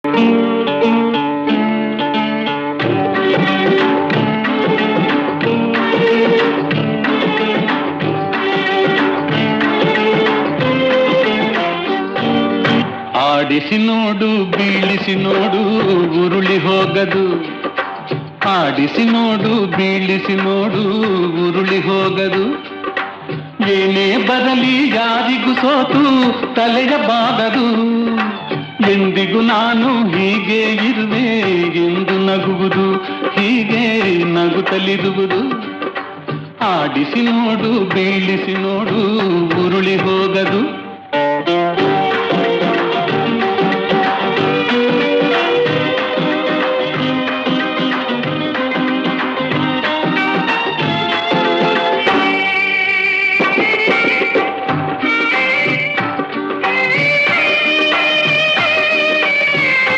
ಆಡಿಸಿ ನೋಡು ಬೀಳಿಸಿ ನೋಡು ಉರುಳಿ ಹೋಗದು, ಆಡಿಸಿ ನೋಡು ಬೀಳಿಸಿ ನೋಡು ಉರುಳಿ ಹೋಗದು. ಏನೇ ಬರಲಿ ಯಾರಿಗೂ ಸೋತು ತಲೆಯ ಬಾಗದು. ಎಂದಿಗೂ ನಾನು ಹೀಗೆ ಇರುವೆ ಎಂದು ನಗುವುದು, ಹೀಗೆ ನಗುತ್ತಲಿರುವುದು. ಆಡಿಸಿ ನೋಡು ಬೀಳಿಸಿ ನೋಡು ಉರುಳಿ ಹೋಗದು.